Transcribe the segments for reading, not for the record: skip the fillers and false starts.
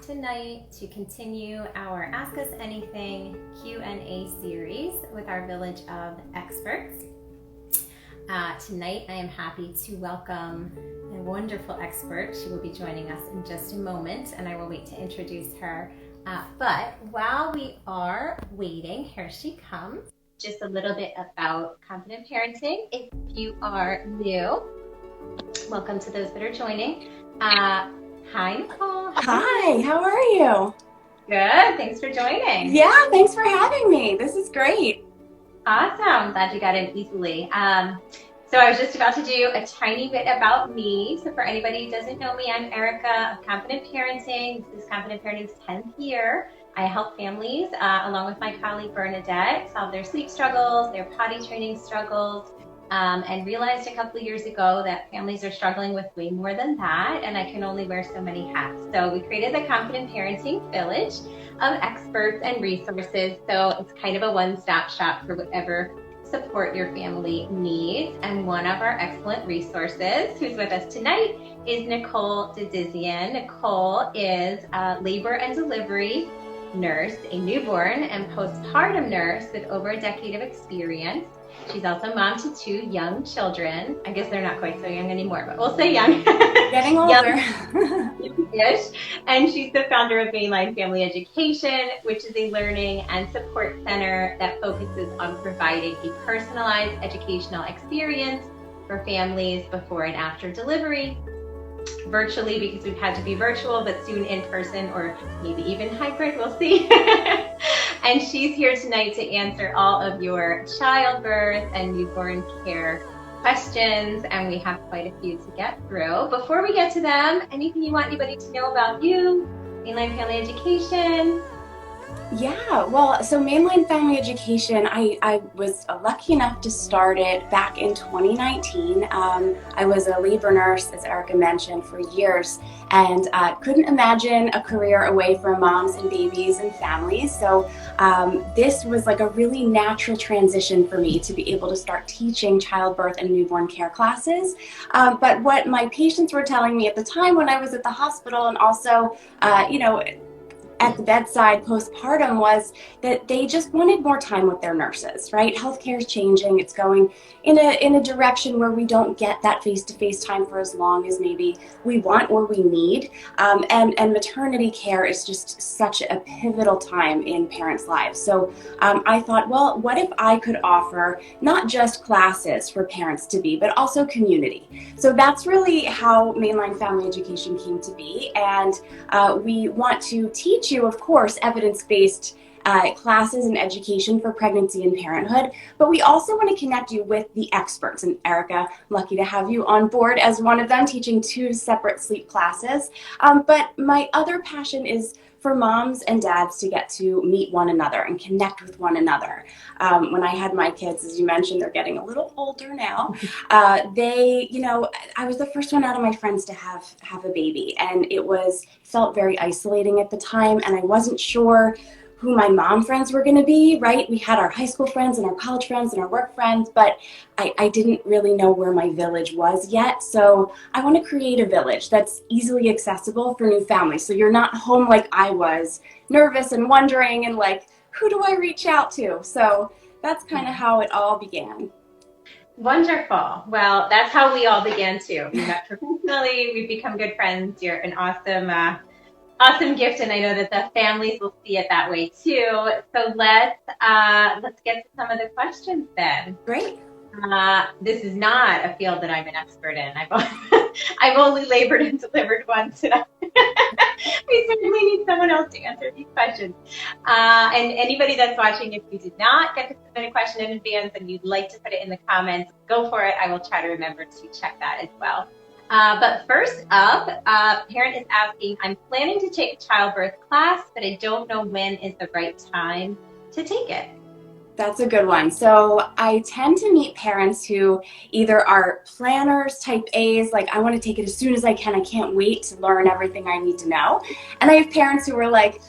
tonight to continue our Ask Us Anything Q&A series with our Village of Experts. Tonight I am happy to welcome a wonderful expert. She will be joining us in just a moment, and I will wait to introduce her. But while we are waiting, here she comes. Just a little bit about confident parenting. If you are new, welcome to those that are joining. Hi, Nicole. Hi, how are you? Good. Thanks for joining. Yeah, thanks for having me. This is great. Awesome. Glad you got in easily. So I was just about to do a tiny bit about me. So for anybody who doesn't know me, I'm Erica of Confident Parenting. This is Confident Parenting's 10th year. I help families, along with my colleague Bernadette, solve their sleep struggles, their potty training struggles, and realized a couple of years ago that families are struggling with way more than that, and I can only wear so many hats. So we created the Confident Parenting Village of experts and resources. So it's kind of a one-stop shop for whatever support your family needs. And one of our excellent resources, who's with us tonight, is Nicole Didizian. Nicole is a labor and delivery nurse, a newborn and postpartum nurse with over a decade of experience. She's also mom to 2 young children. I guess they're not quite so young anymore, but we'll say young. Getting older. Young-ish. And she's the founder of Mainline Family Education, which is a learning and support center that focuses on providing a personalized educational experience for families before and after delivery, virtually because we've had to be virtual, but soon in person or maybe even hybrid, we'll see. And she's here tonight to answer all of your childbirth and newborn care questions, and we have quite a few to get through. Before we get to them, anything you want anybody to know about you, Mainline Family Education? Yeah, well, so Mainline Family Education, I was lucky enough to start it back in 2019. I was a labor nurse, as Erica mentioned, for years, and couldn't imagine a career away from moms and babies and families. So this was like a really natural transition for me to be able to start teaching childbirth and newborn care classes. But what my patients were telling me at the time when I was at the hospital, and also, at the bedside postpartum, was that they just wanted more time with their nurses, right? Healthcare is changing. It's going in a direction where we don't get that face-to-face time for as long as maybe we want or we need. And maternity care is just such a pivotal time in parents' lives. So I thought, well, what if I could offer not just classes for parents to be, but also community? So that's really how Mainline Family Education came to be. And we want to teach you, of course, evidence-based classes and education for pregnancy and parenthood, but we also want to connect you with the experts. And Erica, I'm lucky to have you on board as one of them, teaching 2 separate sleep classes. But my other passion is for moms and dads to get to meet one another and connect with one another. When I had my kids, as you mentioned, they're getting a little older now. I was the first one out of my friends to have a baby, and it felt very isolating at the time, and I wasn't sure who my mom friends were going to be, right? We had our high school friends and our college friends and our work friends, but I didn't really know where my village was yet. So I want to create a village that's easily accessible for new families. So you're not home like I was, nervous and wondering and like, who do I reach out to? So that's kind of how it all began. Wonderful. Well, that's how we all began too. We met professionally, we've become good friends. You're an awesome gift, and I know that the families will see it that way too. So let's get to some of the questions then. Great. This is not a field that I'm an expert in. I've only labored and delivered once, and we certainly need someone else to answer these questions. And anybody that's watching, if you did not get to submit a question in advance and you'd like to put it in the comments, go for it. I will try to remember to check that as well. But first up, a parent is asking, I'm planning to take a childbirth class, but I don't know when is the right time to take it. That's a good one. So I tend to meet parents who either are planners, type A's, like I want to take it as soon as I can. I can't wait to learn everything I need to know. And I have parents who are like,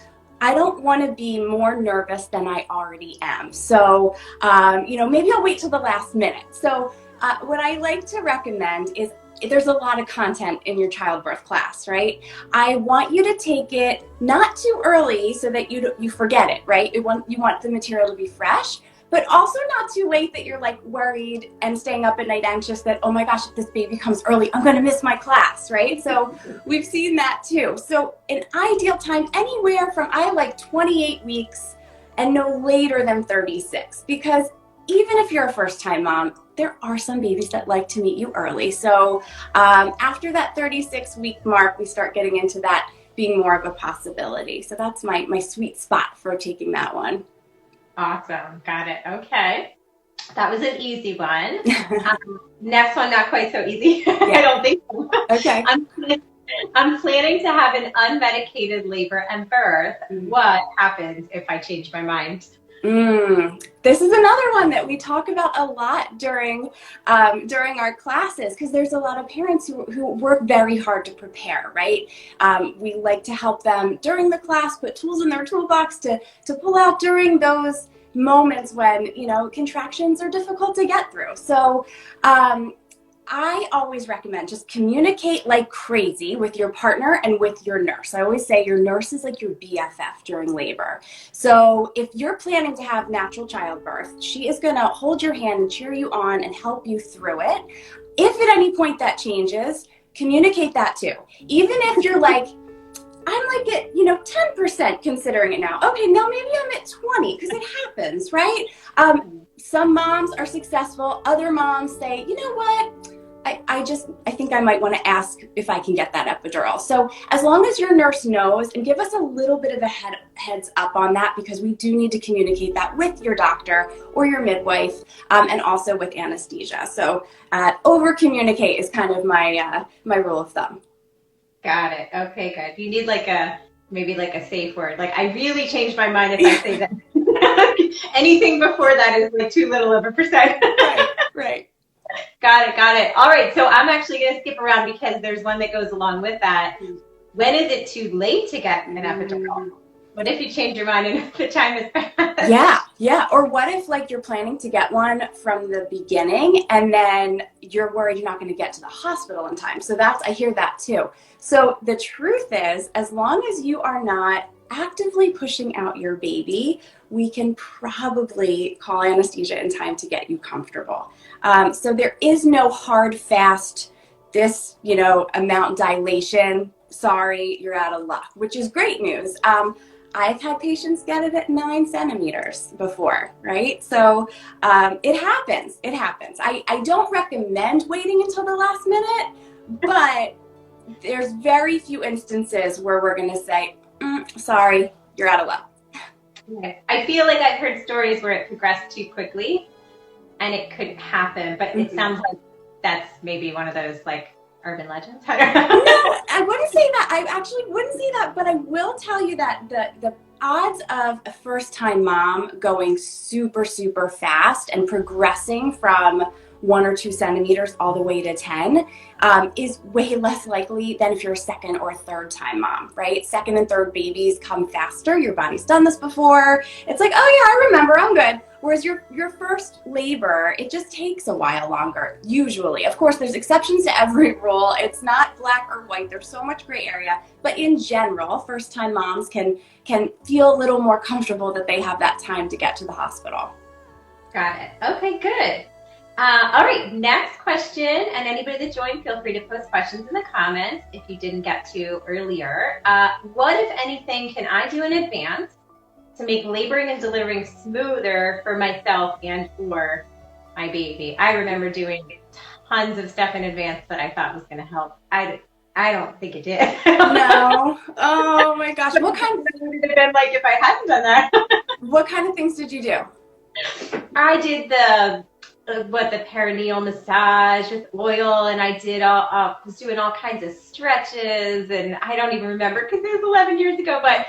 I don't want to be more nervous than I already am. So, maybe I'll wait till the last minute. So what I like to recommend is there's a lot of content in your childbirth class, right? I want you to take it not too early so that you forget it, right? You want the material to be fresh, but also not too late that you're like worried and staying up at night anxious that, oh my gosh, if this baby comes early, I'm going to miss my class, right? So we've seen that too. So an ideal time anywhere from, I like 28 weeks and no later than 36, because even if you're a first-time mom, there are some babies that like to meet you early. So after that 36-week mark, we start getting into that being more of a possibility. So that's my sweet spot for taking that one. Awesome. Got it. Okay. That was an easy one. Next one, not quite so easy. Yeah. I don't think so. Okay. I'm planning to have an unmedicated labor and birth. What happens if I change my mind? This is another one that we talk about a lot during our classes, because there's a lot of parents who work very hard to prepare, right? We like to help them during the class, put tools in their toolbox to pull out during those moments when, contractions are difficult to get through. So I always recommend just communicate like crazy with your partner and with your nurse. I always say your nurse is like your BFF during labor. So if you're planning to have natural childbirth, she is going to hold your hand and cheer you on and help you through it. If at any point that changes, communicate that too. Even if you're like, I'm like at, 10% considering it now. Okay, now maybe I'm at 20, because it happens, right? Some moms are successful. Other moms say, you know what? I think I might want to ask if I can get that epidural. So as long as your nurse knows, and give us a little bit of a heads up on that, because we do need to communicate that with your doctor or your midwife, and also with anesthesia. So over communicate is kind of my rule of thumb. Got it. Okay, good. You need maybe a safe word. Like, I really changed my mind if I say that. Anything before that is like too little of a percent. Right. Got it. All right. So I'm actually going to skip around because there's one that goes along with that. When is it too late to get an epidural? What if you change your mind and the time is past? Yeah. Or what if you're planning to get one from the beginning and then you're worried you're not going to get to the hospital in time? So I hear that too. So the truth is, as long as you are not actively pushing out your baby, we can probably call anesthesia in time to get you comfortable. So there is no hard, fast, this, amount dilation. Sorry, you're out of luck, which is great news. I've had patients get it at 9 centimeters before, right? So it happens. I don't recommend waiting until the last minute, but there's very few instances where we're going to say, sorry, you're out of luck. Okay. I feel like I've heard stories where it progressed too quickly and it couldn't happen, but it sounds like that's maybe one of those urban legends. I don't know. No, I wouldn't say that. I actually wouldn't say that, but I will tell you that the odds of a first-time mom going super, super fast and progressing from 1 or 2 centimeters all the way to 10 is way less likely than if you're a second or third time mom, right? Second and third babies come faster. Your body's done this before. It's like, oh yeah, I remember, I'm good. Whereas your first labor, it just takes a while longer, usually. Of course, there's exceptions to every rule. It's not black or white. There's so much gray area. But in general, first-time moms can feel a little more comfortable that they have that time to get to the hospital. Got it. Okay, good. All right, next question. And anybody that joined, feel free to post questions in the comments if you didn't get to earlier. What, if anything, can I do in advance to make laboring and delivering smoother for myself and for my baby? I remember doing tons of stuff in advance that I thought was going to help. I don't think it did. No. Oh my gosh. What kind of would have been like if I hadn't done that? What kind of things did you do? I did the perineal massage with oil, and I was doing all kinds of stretches, and I don't even remember because it was 11 years ago, but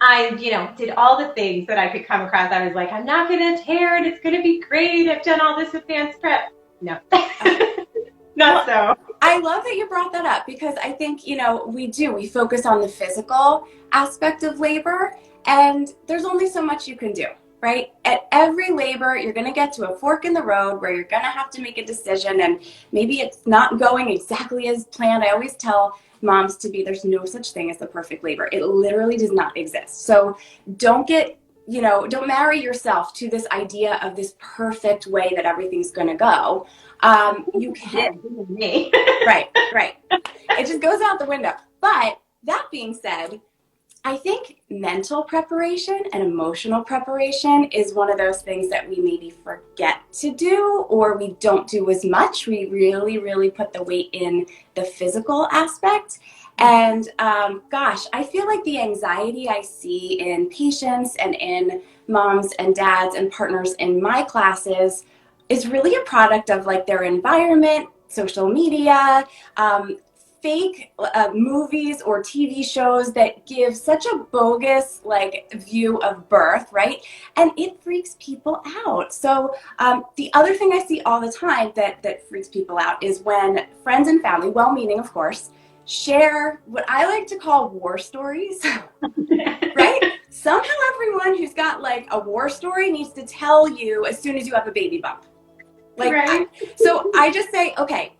I, did all the things that I could come across. I was like, I'm not going to tear it. It's going to be great. I've done all this advanced prep. No, not so. I love that you brought that up, because I think, we focus on the physical aspect of labor, and there's only so much you can do, right? At every labor, you're going to get to a fork in the road where you're going to have to make a decision, and maybe it's not going exactly as planned. I always tell moms there's no such thing as the perfect labor. It literally does not exist. So don't don't marry yourself to this idea of this perfect way that everything's going to go. You can. Right. It just goes out the window. But that being said, I think mental preparation and emotional preparation is one of those things that we maybe forget to do, or we don't do as much. We really, really put the weight in the physical aspect. And gosh, I feel like the anxiety I see in patients and in moms and dads and partners in my classes is really a product of like their environment, social media, fake movies or TV shows that give such a bogus like view of birth, right? And it freaks people out. So the other thing I see all the time that freaks people out is when friends and family, well-meaning of course, share what I like to call war stories, right? Somehow everyone who's got like a war story needs to tell you as soon as you have a baby bump. Like, right? So I just say, okay,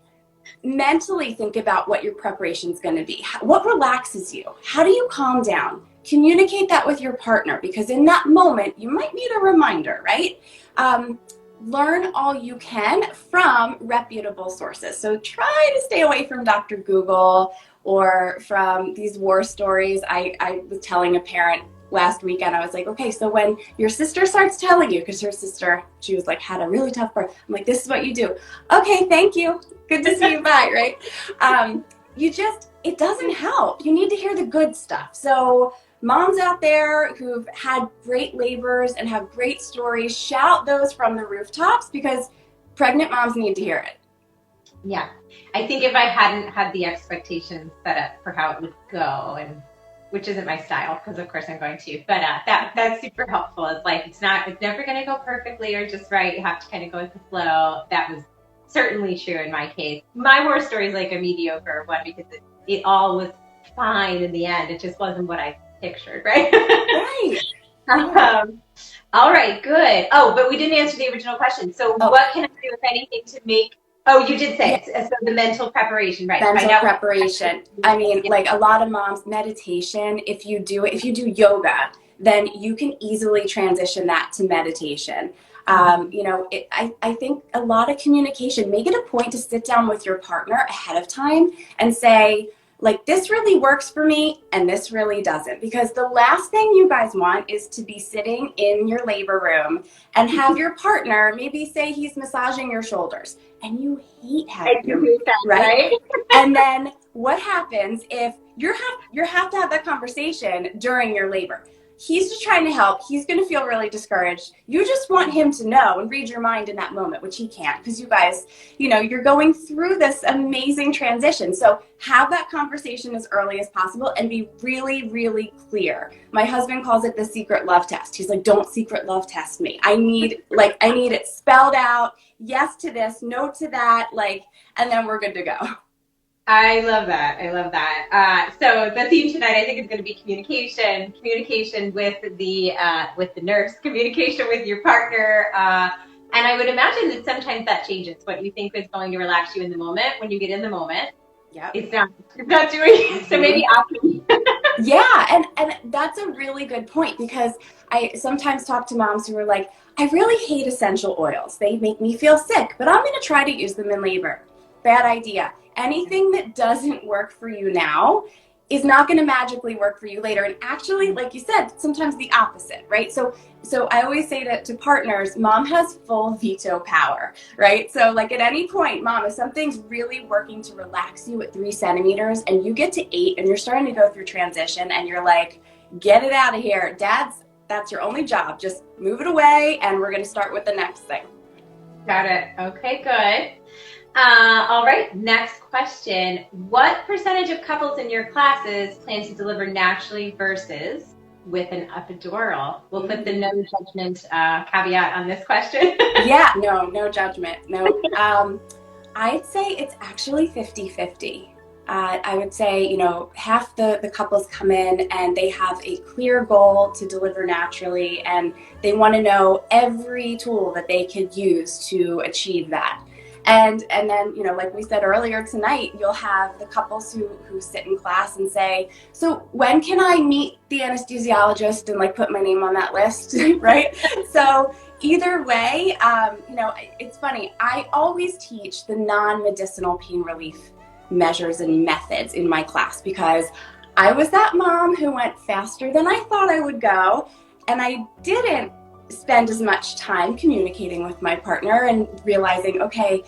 mentally think about what your preparation is going to be. What relaxes you? How do you calm down? Communicate that with your partner, because in that moment, you might need a reminder, right? Learn all you can from reputable sources. So try to stay away from Dr. Google or from these war stories. I was telling a parent last weekend, I was like, okay, so when your sister starts telling you, because her sister, she was like, had a really tough birth. I'm like, this is what you do. Okay, thank you. Good to see you. Bye, right? It doesn't help. You need to hear the good stuff. So moms out there who've had great labors and have great stories, shout those from the rooftops, because pregnant moms need to hear it. Yeah. I think if I hadn't had the expectations set up for how it would go, and which isn't my style, because of course I'm going to, but that's super helpful. It's like, it's never going to go perfectly or just right. You have to kind of go with the flow. That was certainly true in my case. My war story is like a mediocre one, because it all was fine in the end. It just wasn't what I pictured, right? Right. All right, good. Oh, but we didn't answer the original question. So what can I do, if anything, to make... Oh, you did say it. So the mental preparation, right? Mental preparation. I mean, like a lot of moms, meditation, if you do yoga, then you can easily transition that to meditation. I think a lot of communication, make it a point to sit down with your partner ahead of time and say, like, this really works for me and this really doesn't. Because the last thing you guys want is to be sitting in your labor room and have your partner maybe say he's massaging your shoulders and you hate having right? And then what happens if you have to have that conversation during your labor? He's just trying to help. He's going to feel really discouraged. You just want him to know and read your mind in that moment, which he can't, because you guys, you're going through this amazing transition. So have that conversation as early as possible and be really, really clear. My husband calls it the secret love test. He's like, don't secret love test me. I need it spelled out. Yes to this, no to that, and then we're good to go. I love that. So the theme tonight, I think, is going to be communication with the nurse, communication with your partner. And I would imagine that sometimes that changes. What you think is going to relax you in the moment, when you get in the moment, it's not doing it. So maybe Yeah, and that's a really good point, because I sometimes talk to moms who are like, I really hate essential oils. They make me feel sick, but I'm going to try to use them in labor. Bad idea. Anything that doesn't work for you now is not going to magically work for you later. And actually, like you said, sometimes the opposite, right? So I always say to partners, mom has full veto power, right? So like at any point, mom, if something's really working to relax you at 3 centimeters and you get to 8 and you're starting to go through transition and you're like, get it out of here. That's your only job. Just move it away and we're going to start with the next thing. Got it. Okay, good. All right, next question. What percentage of couples in your classes plan to deliver naturally versus with an epidural? We'll put the no judgment caveat on this question. Yeah, no judgment. No. I'd say it's actually 50-50. I would say, half the couples come in and they have a clear goal to deliver naturally, and they want to know every tool that they could use to achieve that. And then, like we said earlier tonight, you'll have the couples who sit in class and say, so when can I meet the anesthesiologist and like put my name on that list, right? So either way, it's funny. I always teach the non-medicinal pain relief measures and methods in my class because I was that mom who went faster than I thought I would go, and I didn't spend as much time communicating with my partner and realizing, okay,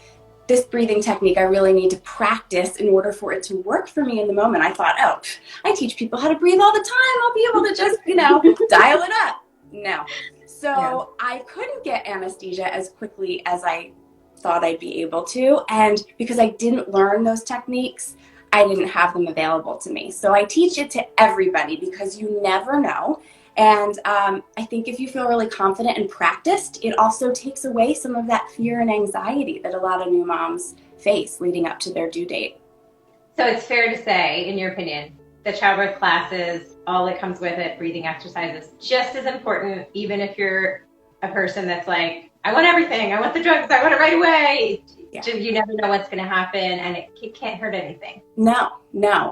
this breathing technique I really need to practice in order for it to work for me in the moment. I thought, oh, I teach people how to breathe all the time. I'll be able to just, dial it up. No. So I couldn't get anesthesia as quickly as I thought I'd be able to. And because I didn't learn those techniques, I didn't have them available to me. So I teach it to everybody because you never know. And I think if you feel really confident and practiced, it also takes away some of that fear and anxiety that a lot of new moms face leading up to their due date. So it's fair to say, in your opinion, the childbirth classes, all that comes with it, breathing exercises, just as important, even if you're a person that's like, I want everything, I want the drugs, I want it right away. Yeah. You never know what's going to happen, and it can't hurt anything. No.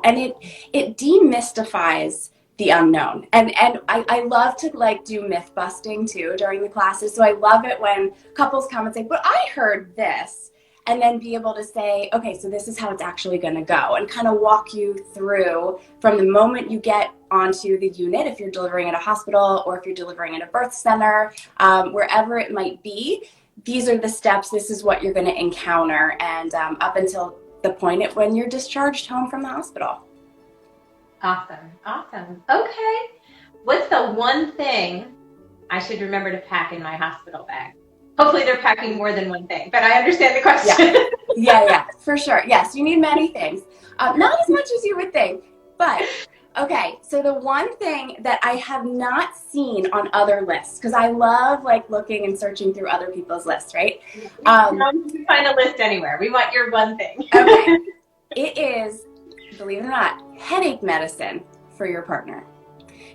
And it demystifies the unknown. And I love to do myth busting too during the classes. So I love it when couples come and say, but I heard this, and then be able to say, okay, so this is how it's actually going to go, and kind of walk you through from the moment you get onto the unit, if you're delivering at a hospital or if you're delivering at a birth center, wherever it might be. These are the steps. This is what you're going to encounter, and up until the point when you're discharged home from the hospital. Awesome. Okay. What's the one thing I should remember to pack in my hospital bag? Hopefully they're packing more than one thing, but I understand the question. Yeah, for sure. Yes, you need many things. Not as much as you would think, but okay. So the one thing that I have not seen on other lists, because I love looking and searching through other people's lists, right? You can find a list anywhere. We want your one thing. Okay. It is, believe it or not, headache medicine for your partner.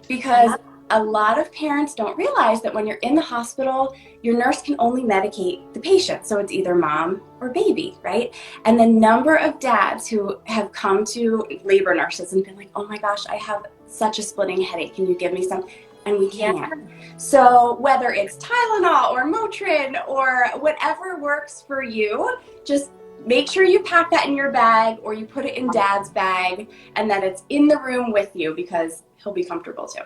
Because a lot of parents don't realize that when you're in the hospital, your nurse can only medicate the patient. So it's either mom or baby, right? And the number of dads who have come to labor nurses and been like, oh my gosh, I have such a splitting headache. Can you give me some? And we can't. Yeah. So whether it's Tylenol or Motrin or whatever works for you, just make sure you pack that in your bag, or you put it in dad's bag, and that it's in the room with you because he'll be comfortable too.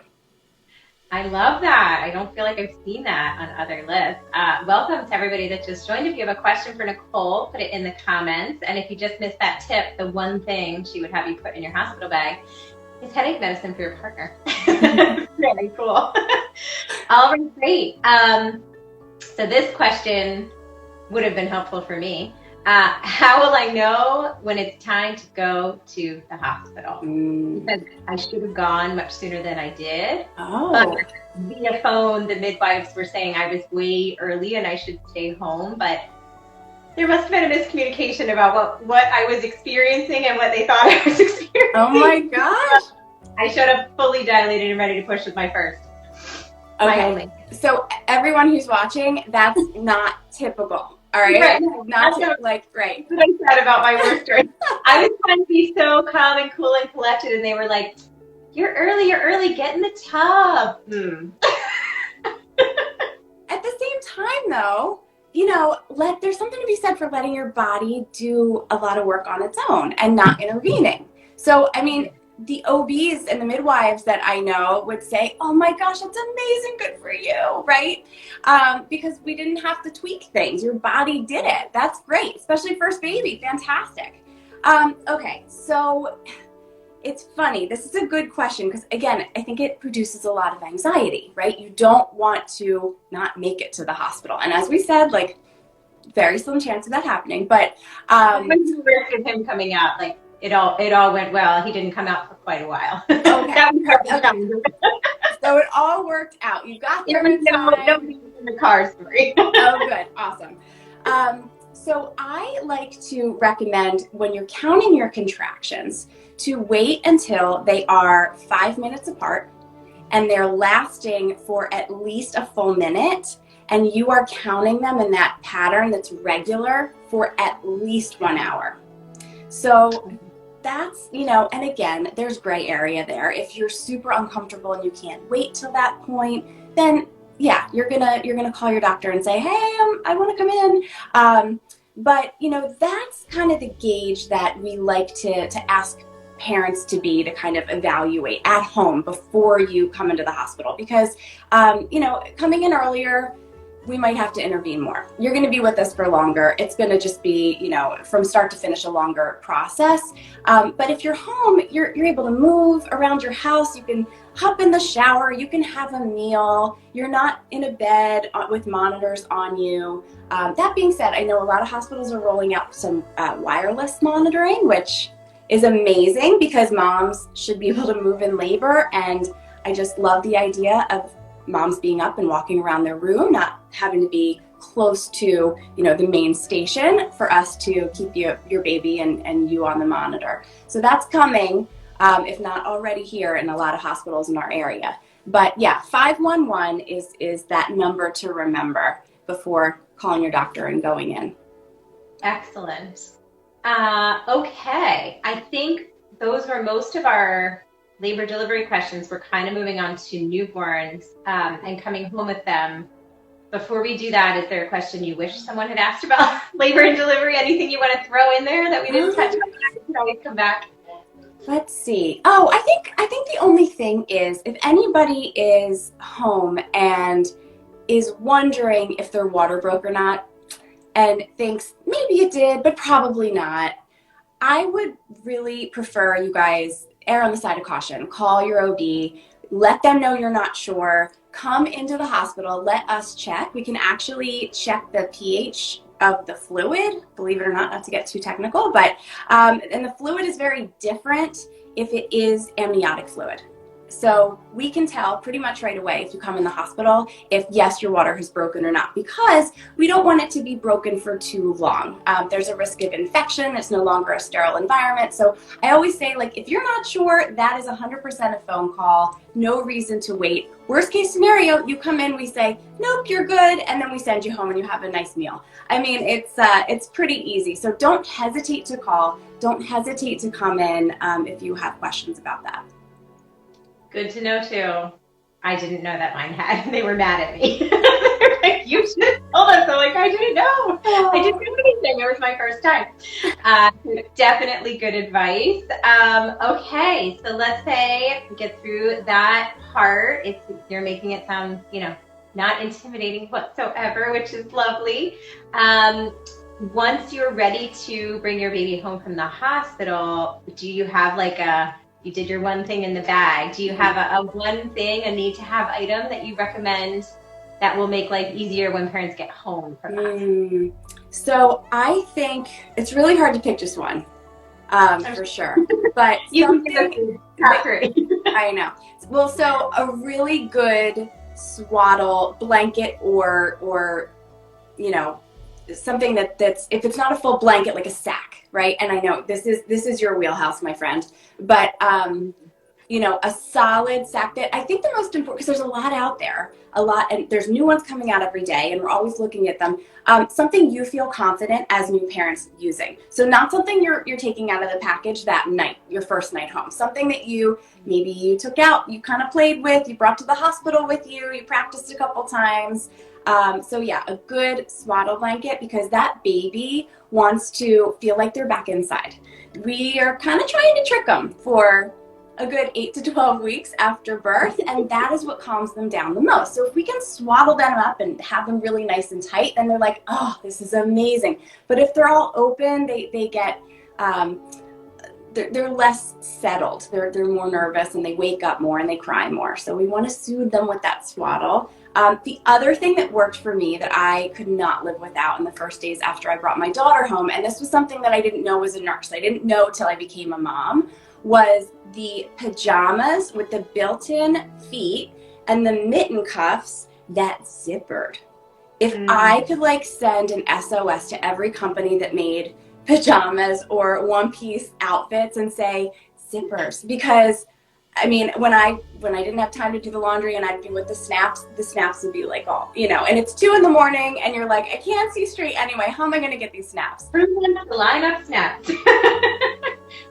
I love that. I don't feel like I've seen that on other lists. Welcome to everybody that just joined. If you have a question for Nicole, put it in the comments. And if you just missed that tip, the one thing she would have you put in your hospital bag is headache medicine for your partner. Very cool. All right, great. So this question would have been helpful for me. How will I know when it's time to go to the hospital? Because I should have gone much sooner than I did. Via phone, the midwives were saying I was way early and I should stay home, but there must have been a miscommunication about what I was experiencing and what they thought I was experiencing. Oh my gosh. I showed up fully dilated and ready to push with my first. Okay. So everyone who's watching, that's not typical. All right. Right. Not right. What I said about my worst story. I was trying to be so calm and cool and collected, and they were like, you're early, get in the tub. At the same time though, there's something to be said for letting your body do a lot of work on its own and not intervening. So, the OBs and the midwives that I know would say, oh my gosh, that's amazing, good for you, right? Because we didn't have to tweak things. Your body did it. That's great, especially first baby, fantastic. Okay, so it's funny. This is a good question because, again, I think it produces a lot of anxiety, right? You don't want to not make it to the hospital. And as we said, very slim chance of that happening, but what's the risk of him coming out? It all went well. He didn't come out for quite a while. Okay. So it all worked out. You got there in time. Nobody in the car story. Oh, good. Awesome. So I like to recommend when you're counting your contractions to wait until they are 5 minutes apart and they're lasting for at least a full minute, and you are counting them in that pattern that's regular for at least 1 hour. So that's, and again, there's gray area there. If you're super uncomfortable and you can't wait till that point, then yeah, you're gonna call your doctor and say, hey, I want to come in. But that's kind of the gauge that we like to ask parents to kind of evaluate at home before you come into the hospital, because coming in earlier, we might have to intervene more. You're going to be with us for longer. It's going to just be, from start to finish, a longer process. But if you're home, you're able to move around your house. You can hop in the shower. You can have a meal. You're not in a bed with monitors on you. That being said, I know a lot of hospitals are rolling out some wireless monitoring, which is amazing because moms should be able to move in labor. And I just love the idea of moms being up and walking around their room, not having to be close to, the main station for us to keep your baby and you on the monitor. So that's coming, if not already here in a lot of hospitals in our area. But yeah, 511 is that number to remember before calling your doctor and going in. Excellent. Okay. I think those were most of our labor delivery questions. We're kind of moving on to newborns and coming home with them. Before we do that, is there a question you wish someone had asked about labor and delivery? Anything you want to throw in there that we didn't touch on? I can always come back. Let's see. Oh, I think the only thing is, if anybody is home and is wondering if their water broke or not, and thinks maybe it did, but probably not, I would really prefer you guys err on the side of caution. Call your OB, let them know you're not sure, come into the hospital, let us check. We can actually check the pH of the fluid, believe it or not to get too technical, but, and the fluid is very different if it is amniotic fluid. So we can tell pretty much right away if you come in the hospital if yes, your water has broken or not, because we don't want it to be broken for too long. There's a risk of infection. It's no longer a sterile environment. So I always say, if you're not sure, that is 100% a phone call. No reason to wait. Worst case scenario, you come in, we say, nope, you're good, and then we send you home and you have a nice meal. I mean, it's pretty easy. So don't hesitate to call. Don't hesitate to come in if you have questions about that. Good to know, too. I didn't know that mine had. They were mad at me. They're like, you should have told us. I'm like, I didn't know. I didn't know anything. It was my first time. Definitely good advice. Okay, so let's say we get through that part. You're making it sound, not intimidating whatsoever, which is lovely. Once you're ready to bring your baby home from the hospital, do you have you did your one thing in the bag. Do you have a one thing, a need to have item that you recommend that will make life easier when parents get home from the hospital? So I think it's really hard to pick just one, for sure. But something, I know. Well, so a really good swaddle blanket or something that's, if it's not a full blanket, like a sack, right? And I know this is your wheelhouse, my friend, but a solid sack that I think the most important, because there's a lot out there, and there's new ones coming out every day, and we're always looking at them. Something you feel confident as new parents using. So not something you're taking out of the package that night, your first night home. Something that maybe you took out, you kind of played with, you brought to the hospital with you, you practiced a couple times. So yeah, a good swaddle blanket, because that baby wants to feel like they're back inside. We are kind of trying to trick them for a good 8 to 12 weeks after birth, and that is what calms them down the most. So if we can swaddle them up and have them really nice and tight, then they're like, oh, this is amazing. But if they're all open, they get, they're less settled. They're more nervous, and they wake up more and they cry more. So we want to soothe them with that swaddle. The other thing that worked for me that I could not live without in the first days after I brought my daughter home, and this was something that I didn't know was a nurse, I didn't know till I became a mom, was the pajamas with the built-in feet and the mitten cuffs that zippered. If I could like send an SOS to every company that made pajamas or one-piece outfits and say zippers, because I mean, when I didn't have time to do the laundry and I'd be with the snaps would be like all, and it's 2 a.m. and you're like, I can't see straight anyway. How am I going to get these snaps? Line up snaps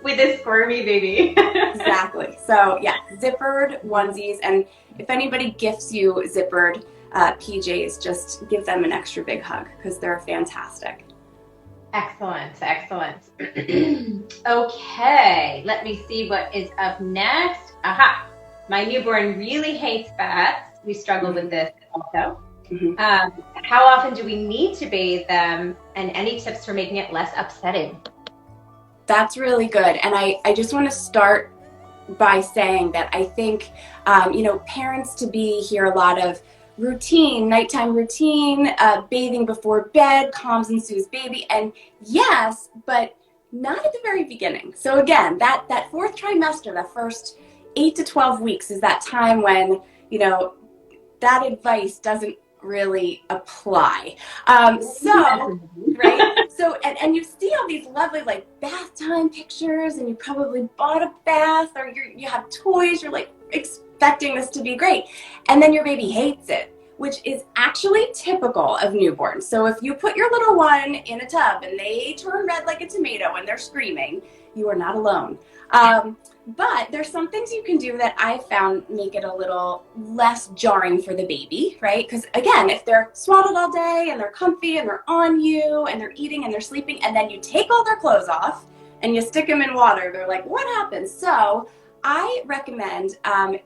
with a squirmy baby. Exactly. So yeah, zippered onesies. And if anybody gifts you zippered PJs, just give them an extra big hug because they're fantastic. Excellent. Okay, let me see what is up next. Aha, my newborn really hates baths. We struggle with this also. How often do we need to bathe them, and any tips for making it less upsetting? That's really good. And I just want to start by saying that I think, parents to be hear a lot of routine, nighttime routine, bathing before bed, calms and soothes baby. And yes, but not at the very beginning. So again, that 4th trimester, that first 8 to 12 weeks is that time when, that advice doesn't really apply. Right? So, and you see all these lovely like bath time pictures, and you probably bought a bath, or you have toys, you're like expecting this to be great. And then your baby hates it, which is actually typical of newborns. So if you put your little one in a tub and they turn red like a tomato and they're screaming, you are not alone. But there's some things you can do that I found make it a little less jarring for the baby, right? Because again, if they're swaddled all day and they're comfy and they're on you and they're eating and they're sleeping, and then you take all their clothes off and you stick them in water, they're like, what happened? So I recommend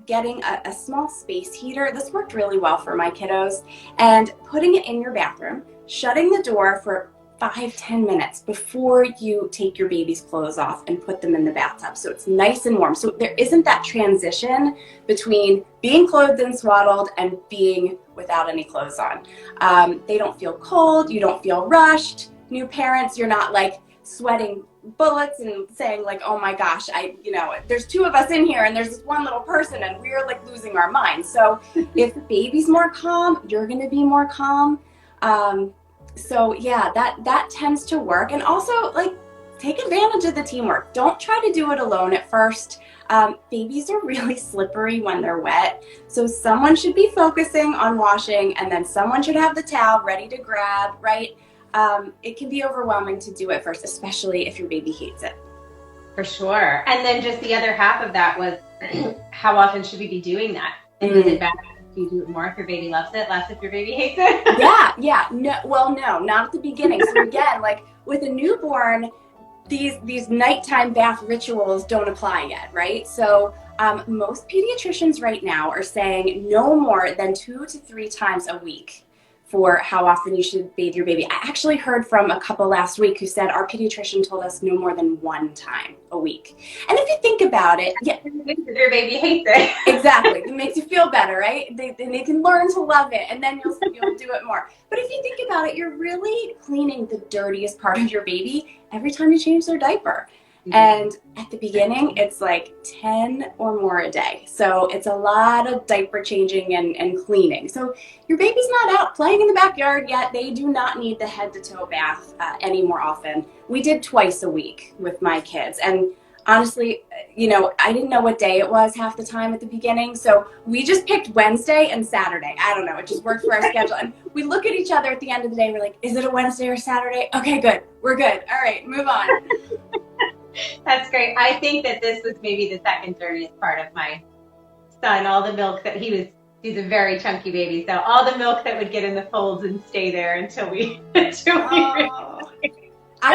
getting a small space heater. This worked really well for my kiddos. And putting it in your bathroom, shutting the door for 5-10 minutes before you take your baby's clothes off and put them in the bathtub. So it's nice and warm. So there isn't that transition between being clothed and swaddled and being without any clothes on. They don't feel cold. You don't feel rushed. New parents, you're not like sweating bullets and saying like, oh my gosh, there's 2 of us in here and there's this one little person and we're like losing our minds. So if baby's more calm, you're going to be more calm. So yeah, that tends to work. And also like take advantage of the teamwork. Don't try to do it alone at first. Babies are really slippery when they're wet. So someone should be focusing on washing, and then someone should have the towel ready to grab, right? It can be overwhelming to do it first, especially if your baby hates it. For sure. And then just the other half of that was how often should we be doing that? And is it better if you do it more if your baby loves it, less if your baby hates it? Yeah. No, not at the beginning. So again, like with a newborn, these nighttime bath rituals don't apply yet, right? So most pediatricians right now are saying no more than 2 to 3 times a week for how often you should bathe your baby. I actually heard from a couple last week who said our pediatrician told us no more than 1 time a week. And if you think about it, yeah, your baby hates it. Exactly. It makes you feel better, right? They can learn to love it, and then you'll do it more. But if you think about it, you're really cleaning the dirtiest part of your baby every time you change their diaper. And at the beginning, it's like 10 or more a day. So it's a lot of diaper changing and cleaning. So your baby's not out playing in the backyard yet. They do not need the head to toe bath any more often. We did twice a week with my kids. And honestly, I didn't know what day it was half the time at the beginning. So we just picked Wednesday and Saturday. I don't know. It just worked for our schedule. And we look at each other at the end of the day. We're like, is it a Wednesday or Saturday? Okay, good. We're good. All right, move on. That's great. I think that this was maybe the second dirtiest part of my son. All the milk that he's a very chunky baby. So all the milk that would get in the folds and stay there until we I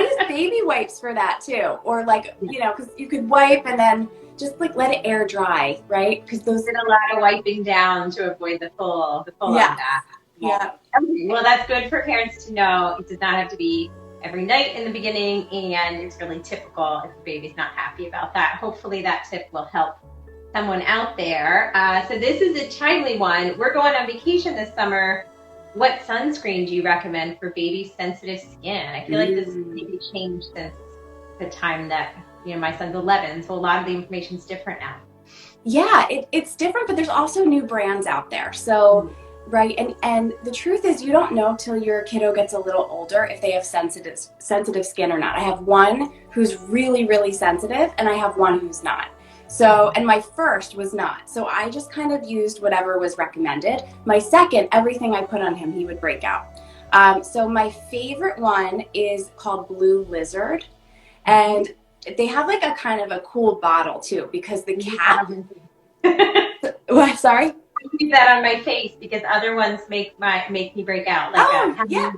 use baby wipes for that too. Or like, because you could wipe and then just like let it air dry, right? Because those did a lot of wiping down to avoid the full on bath. Yeah. Okay. Well, that's good for parents to know. It does not have to be every night in the beginning, and it's really typical if the baby's not happy about that. Hopefully that tip will help someone out there. So this is a timely one. We're going on vacation this summer. What sunscreen do you recommend for baby sensitive skin? I feel like this has maybe changed since the time that, my son's 11. So a lot of the information's different now. Yeah, it's different, but there's also new brands out there. So Right. And the truth is you don't know till your kiddo gets a little older if they have sensitive skin or not. I have one who's really, really sensitive and I have one who's not. So, and my first was not. So I just kind of used whatever was recommended. My second, everything I put on him, he would break out. So my favorite one is called Blue Lizard. And they have like a kind of a cool bottle too, because the cap. What? Sorry? I use that on my face because other ones make me break out. Like yeah.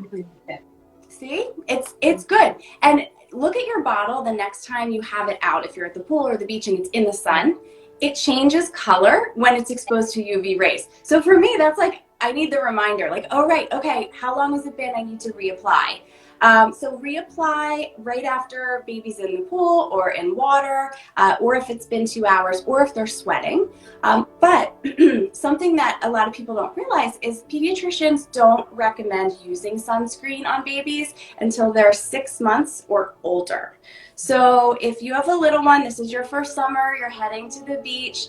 See, it's good. And look at your bottle the next time you have it out. If you're at the pool or the beach and it's in the sun, it changes color when it's exposed to UV rays. So for me, that's like, I need the reminder, like, oh, right, okay, how long has it been? I need to reapply. So reapply right after baby's in the pool or in water, or if it's been 2 hours, or if they're sweating. But something that a lot of people don't realize is pediatricians don't recommend using sunscreen on babies until they're 6 months or older. So if you have a little one, this is your first summer, you're heading to the beach,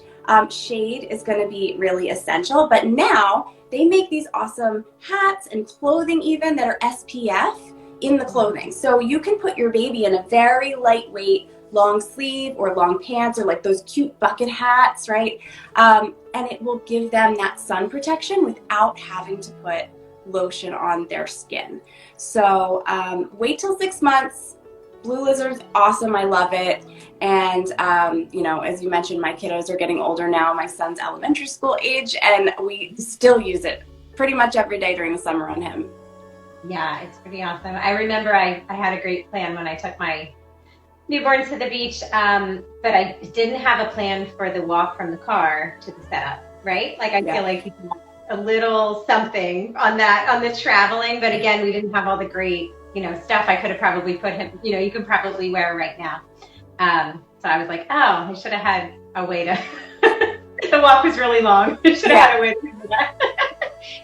shade is going to be really essential. But now they make these awesome hats and clothing even that are SPF in the clothing. So you can put your baby in a very lightweight long sleeve or long pants or like those cute bucket hats, right? And it will give them that sun protection without having to put lotion on their skin. So wait till 6 months. Blue Lizard's awesome. I love it. And, you know, as you mentioned, my kiddos are getting older now. My son's elementary school age, and we still use it pretty much every day during the summer on him. Yeah, it's pretty awesome. I remember I had a great plan when I took my newborn to the beach, but I didn't have a plan for the walk from the car to the setup, right? Like I feel like a little something on the traveling, but again, we didn't have all the great, you know, stuff I could have probably put him, you know, you could probably wear right now. So I was like, oh, I should have had a way to, the walk was really long. I should have had a way to do that.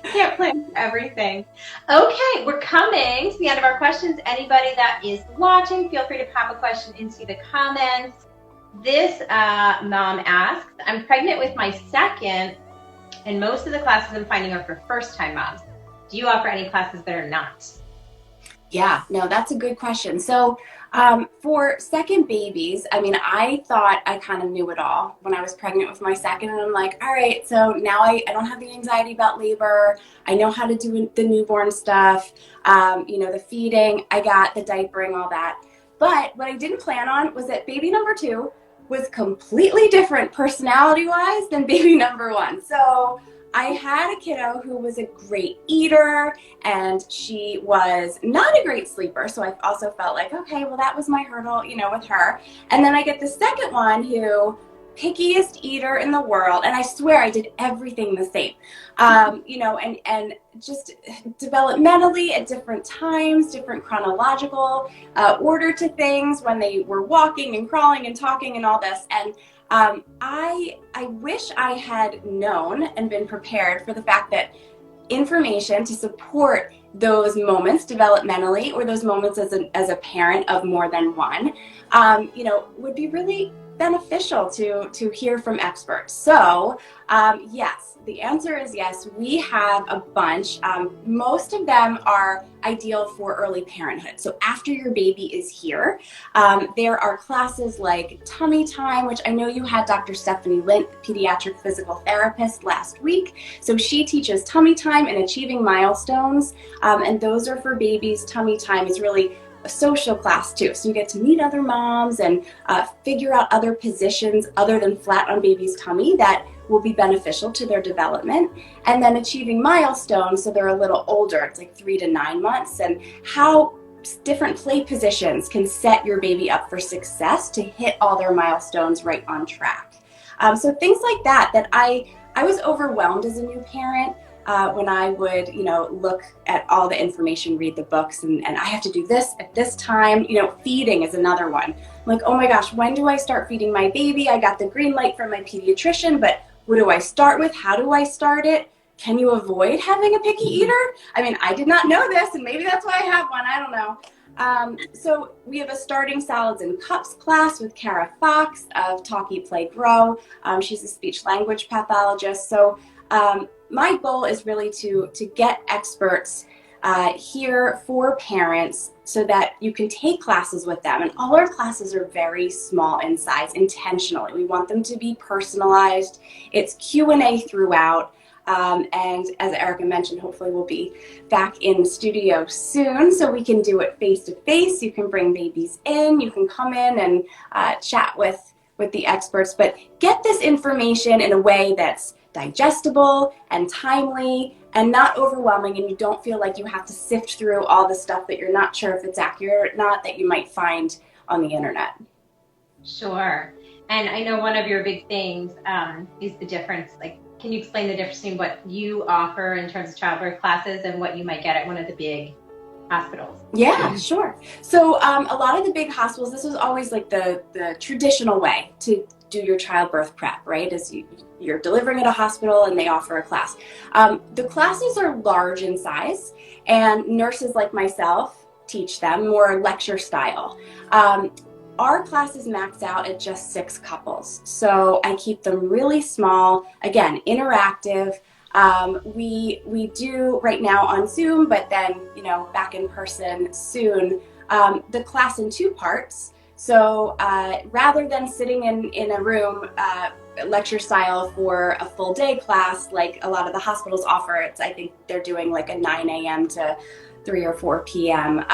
Can't plan for everything. Okay, we're coming to the end of our questions. Anybody that is watching, feel free to pop a question into the comments. This mom asks, I'm pregnant with my second, and most of the classes I'm finding are for first-time moms. Do you offer any classes that are not? Yeah, no, that's a good question. So for second babies, I mean, I thought I kind of knew it all when I was pregnant with my second, and I'm like, all right, so now I don't have the anxiety about labor. I know how to do the newborn stuff, you know, the feeding, I got the diapering, all that. But what I didn't plan on was that baby number 2 was completely different personality-wise than baby number 1. So I had a kiddo who was a great eater, and she was not a great sleeper. So I also felt like, okay, well, that was my hurdle, you know, with her. And then I get the second one who, pickiest eater in the world. And I swear I did everything the same, you know, and just developmentally at different times, different chronological order to things when they were walking and crawling and talking and all this. And I wish I had known and been prepared for the fact that information to support those moments developmentally, or those moments as a parent of more than one, you know, would be really beneficial to hear from experts. So yes, the answer is yes. We have a bunch. Most of them are ideal for early parenthood. So after your baby is here, there are classes like Tummy Time, which I know you had Dr. Stephanie Lint, pediatric physical therapist, last week. So she teaches Tummy Time and Achieving Milestones, and those are for babies. Tummy Time is really a social class too. So you get to meet other moms and figure out other positions other than flat on baby's tummy that will be beneficial to their development. And then Achieving Milestones, so they're a little older, it's like 3 to 9 months, and how different play positions can set your baby up for success to hit all their milestones right on track. So things like that I was overwhelmed as a new parent when I would, you know, look at all the information, read the books, and I have to do this at this time. You know, feeding is another one. I'm like, oh my gosh, when do I start feeding my baby? I got the green light from my pediatrician, but what do I start with? How do I start it? Can you avoid having a picky eater? I mean, I did not know this, and maybe that's why I have one. I don't know. So we have a starting salads and cups class with Kara Fox of Talkie Play Grow. She's a speech language pathologist. So my goal is really to get experts here for parents so that you can take classes with them. And all our classes are very small in size intentionally. We want them to be personalized. It's Q&A throughout. And as Erica mentioned, hopefully we'll be back in the studio soon so we can do it face to face. You can bring babies in, you can come in and chat with the experts, but get this information in a way that's digestible and timely and not overwhelming, and you don't feel like you have to sift through all the stuff that you're not sure if it's accurate or not that you might find on the internet. Sure. And I know one of your big things is the difference. Like, can you explain the difference between what you offer in terms of childbirth classes and what you might get at one of the big hospitals? Yeah, sure. So a lot of the big hospitals, this was always like the traditional way to do your childbirth prep, right? Is you're delivering at a hospital and they offer a class. The classes are large in size, and nurses like myself teach them more lecture style. Our classes max out at just 6 couples. So I keep them really small, again, interactive. We do right now on Zoom, but then, back in person soon, the class in 2 parts. So rather than sitting in a room lecture style for a full day class, like a lot of the hospitals offer, I think they're doing like a 9 a.m. to 3 or 4 p.m.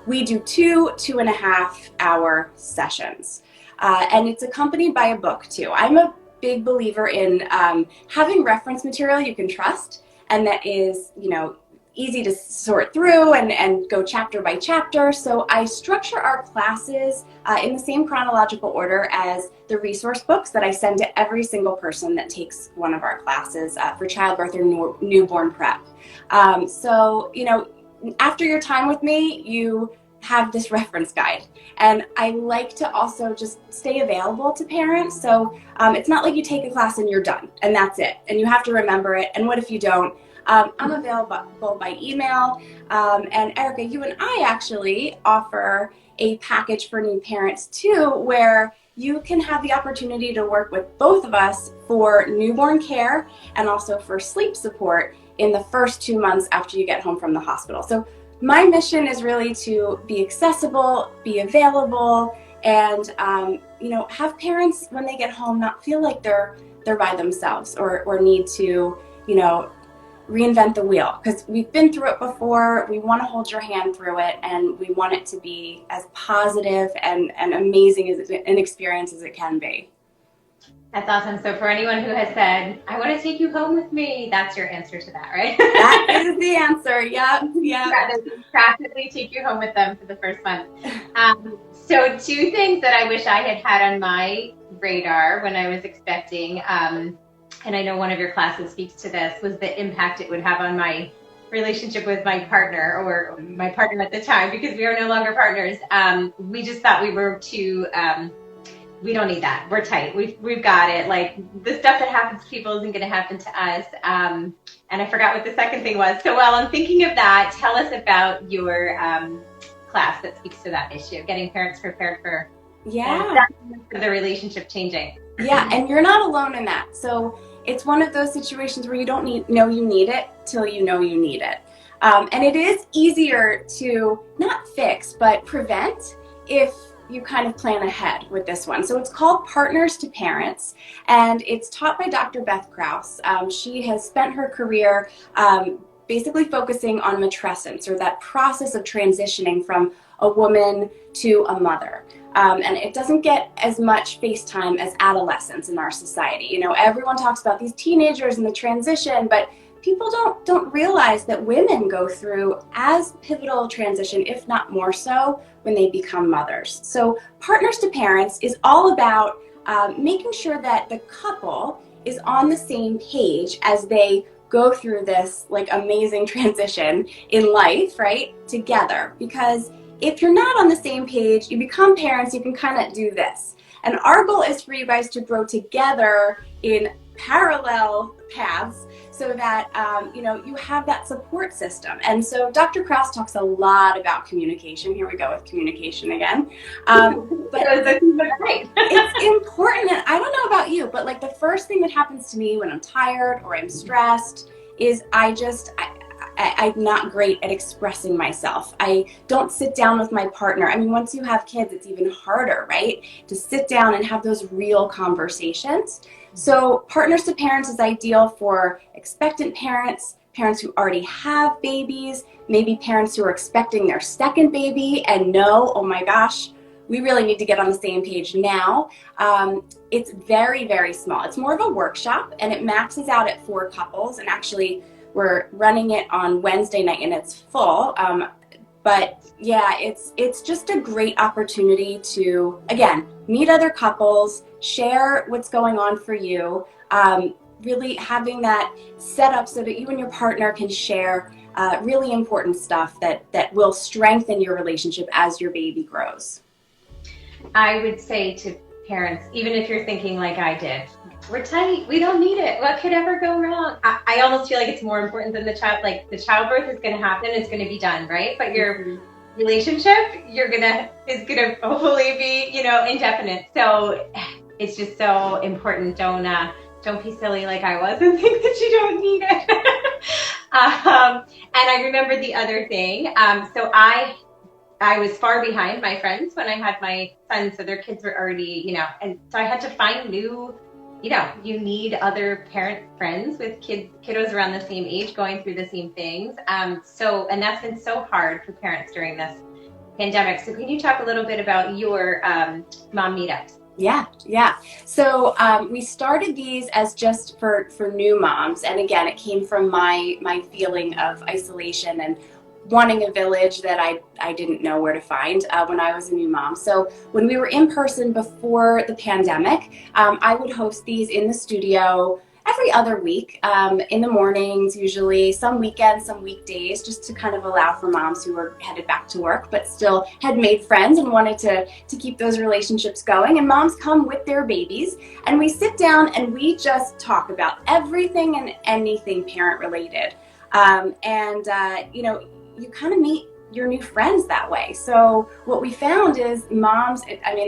We do 2.5 hour sessions. And it's accompanied by a book too. I'm a big believer in having reference material you can trust and that is, easy to sort through and go chapter by chapter. So I structure our classes in the same chronological order as the resource books that I send to every single person that takes one of our classes for childbirth or newborn prep. So, after your time with me, you have this reference guide. And I like to also just stay available to parents. So it's not like you take a class and you're done and that's it. And you have to remember it. And what if you don't? I'm available by email. And Erica, you and I actually offer a package for new parents too, where you can have the opportunity to work with both of us for newborn care and also for sleep support in the first 2 months after you get home from the hospital. So my mission is really to be accessible, be available, and have parents when they get home not feel like they're by themselves or need to reinvent the wheel, because we've been through it before. We want to hold your hand through it, and we want it to be as positive and amazing as an experience as it can be. That's awesome. So for anyone who has said, I want to take you home with me, that's your answer to that, right? That is the answer. Yep. Practically take you home with them for the first month. So 2 things that I wish I had on my radar when I was expecting, and I know one of your classes speaks to this, was the impact it would have on my relationship with my partner, or my partner at the time, because we are no longer partners. We just thought we were too, we don't need that. We're tight. We've got it. Like, the stuff that happens to people isn't going to happen to us. And I forgot what the second thing was. So while I'm thinking of that, tell us about your class that speaks to that issue, getting parents prepared for the relationship changing. Yeah, and you're not alone in that. So it's one of those situations where you don't know you need it till you know you need it. And it is easier to not fix, but prevent if you kind of plan ahead with this one. So it's called Partners to Parents, and it's taught by Dr. Beth Krause. She has spent her career basically focusing on matrescence, or that process of transitioning from a woman to a mother. And it doesn't get as much face time as adolescence in our society. Everyone talks about these teenagers and the transition, but people don't realize that women go through as pivotal a transition, if not more so, when they become mothers. So Partners to Parents is all about making sure that the couple is on the same page as they go through this amazing transition in life, right, together. Because if you're not on the same page, you become parents, you can kind of do this. And our goal is for you guys to grow together in parallel paths so that, you have that support system. And so Dr. Krause talks a lot about communication. Here we go with communication again. But it's important. And I don't know about you, but like the first thing that happens to me when I'm tired or I'm stressed is I'm not great at expressing myself. I don't sit down with my partner. I mean, once you have kids, it's even harder, right? To sit down and have those real conversations. So Partners to Parents is ideal for expectant parents, parents who already have babies, maybe parents who are expecting their second baby and know, oh my gosh, we really need to get on the same page now. It's very, very small. It's more of a workshop, and it maxes out at 4 couples. And actually, we're running it on Wednesday night, and it's full. But yeah, it's just a great opportunity to, again, meet other couples, share what's going on for you, really having that set up so that you and your partner can share really important stuff that will strengthen your relationship as your baby grows. I would say to parents, even if you're thinking like I did, we're tight, we don't need it, what could ever go wrong? I almost feel like it's more important than the child. Like the childbirth is going to happen, it's going to be done, right? But your relationship is gonna hopefully be, indefinite. So it's just so important. Don't be silly like I was and think that you don't need it. And I remember the other thing. So I was far behind my friends when I had my sons, so their kids were already, and so I had to find new, you need other parent friends with kiddos around the same age going through the same things. And that's been so hard for parents during this pandemic. So can you talk a little bit about your mom meetups? Yeah. So we started these as just for new moms. And again, it came from my feeling of isolation and wanting a village that I didn't know where to find when I was a new mom. So when we were in person before the pandemic, I would host these in the studio every other week, in the mornings, usually, some weekends, some weekdays, just to kind of allow for moms who were headed back to work, but still had made friends and wanted to keep those relationships going. And moms come with their babies, and we sit down and we just talk about everything and anything parent related. You kind of meet your new friends that way. So what we found is moms,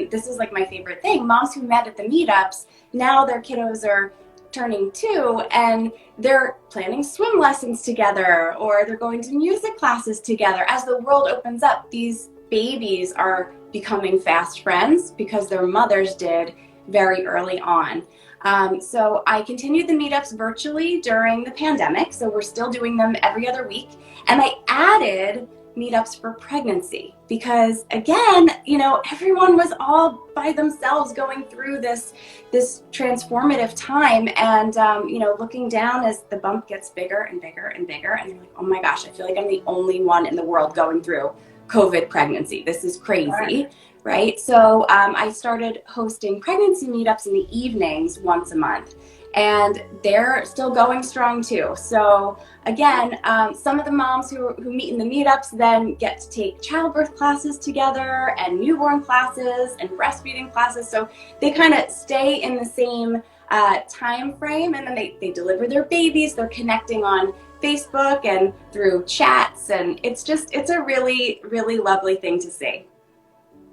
this is like my favorite thing, moms who met at the meetups, now their kiddos are turning 2 and they're planning swim lessons together, or they're going to music classes together. As the world opens up, these babies are becoming fast friends because their mothers did very early on. So I continued the meetups virtually during the pandemic. So we're still doing them every other week. And I added meetups for pregnancy because, again, everyone was all by themselves going through this transformative time. And, looking down as the bump gets bigger and bigger and bigger. And you're like, oh my gosh, I feel like I'm the only one in the world going through COVID pregnancy. This is crazy. Right? So I started hosting pregnancy meetups in the evenings once a month, and they're still going strong too. So again, some of the moms who meet in the meetups then get to take childbirth classes together and newborn classes and breastfeeding classes. So they kind of stay in the same time frame, and then they deliver their babies. They're connecting on Facebook and through chats, and it's a really, really lovely thing to see.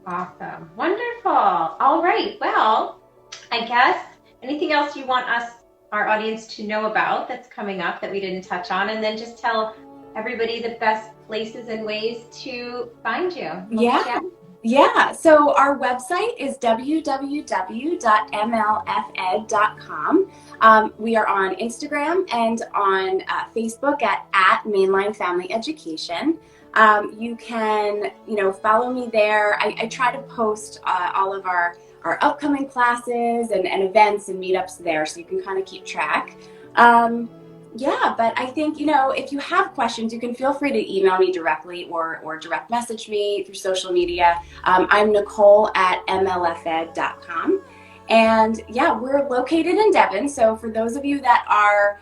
Awesome. Wonderful. All right. Well, I guess anything else you want our audience to know about that's coming up that we didn't touch on, and then just tell everybody the best places and ways to find you. Yeah. So our website is www.mlfed.com. We are on Instagram and on Facebook at Mainline Family Education. You can, follow me there. I try to post all of our upcoming classes and events and meetups there, so you can kind of keep track. But I think, if you have questions, you can feel free to email me directly or direct message me through social media. I'm Nicole at mlfed.com. And we're located in Devon. So for those of you that are,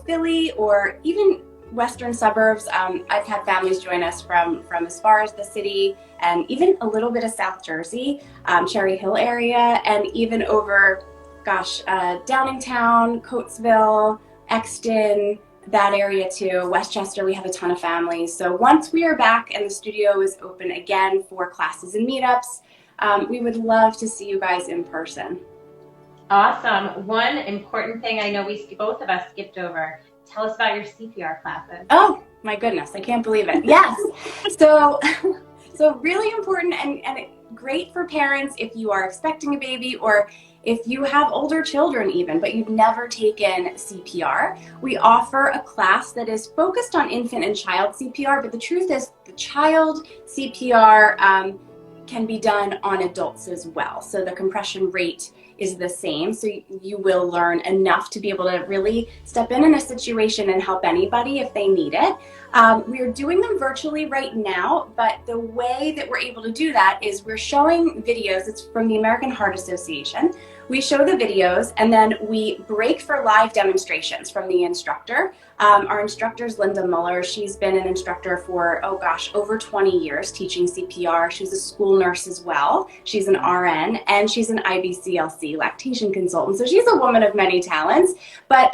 Philly or even western suburbs, I've had families join us from as far as the city and even a little bit of South Jersey, Cherry Hill area, and even over Downingtown, Coatesville, Exton, that area too. Westchester, we have a ton of families. So once we are back and the studio is open again for classes and meetups, we would love to see you guys in person. Awesome. One important thing I know both of us skipped over. Tell us about your CPR classes. Oh my goodness, I can't believe it. Yes. So really important and great for parents if you are expecting a baby or if you have older children even, but you've never taken CPR. We offer a class that is focused on infant and child CPR, but the truth is the child CPR can be done on adults as well. So the compression rate is the same. So you will learn enough to be able to really step in a situation and help anybody if they need it. We are doing them virtually right now, but the way that we're able to do that is we're showing videos. It's from the American Heart Association. We show the videos and then we break for live demonstrations from the instructor. Our instructor is Linda Muller. She's been an instructor for, over 20 years teaching CPR. She's a school nurse as well. She's an RN and she's an IBCLC lactation consultant. So she's a woman of many talents, but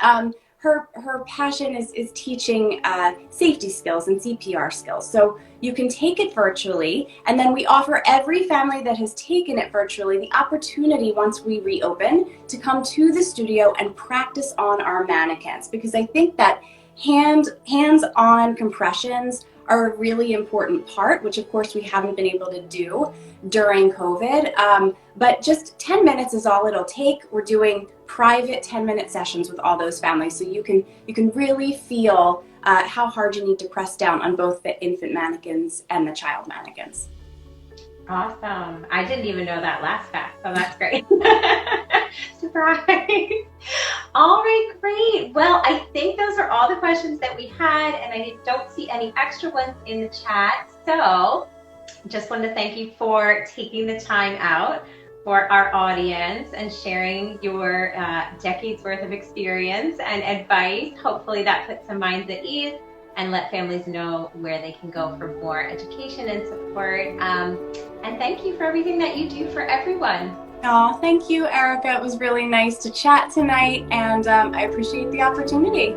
her passion is teaching safety skills and CPR skills. So you can take it virtually, and then we offer every family that has taken it virtually the opportunity once we reopen to come to the studio and practice on our mannequins, because I think that hands-on compressions are a really important part, which of course we haven't been able to do during COVID, but just 10 minutes is all it'll take. We're doing private 10-minute sessions with all those families, so you can really feel how hard you need to press down on both the infant mannequins and the child mannequins. Awesome. I didn't even know that last fact, so that's great. Surprise. All right, great. Well, I think those are all the questions that we had, and I don't see any extra ones in the chat. So just wanted to thank you for taking the time out for our audience and sharing your decades worth of experience and advice. Hopefully that puts some minds at ease and let families know where they can go for more education and support. And thank you for everything that you do for everyone. Oh, thank you, Erica. It was really nice to chat tonight, and I appreciate the opportunity.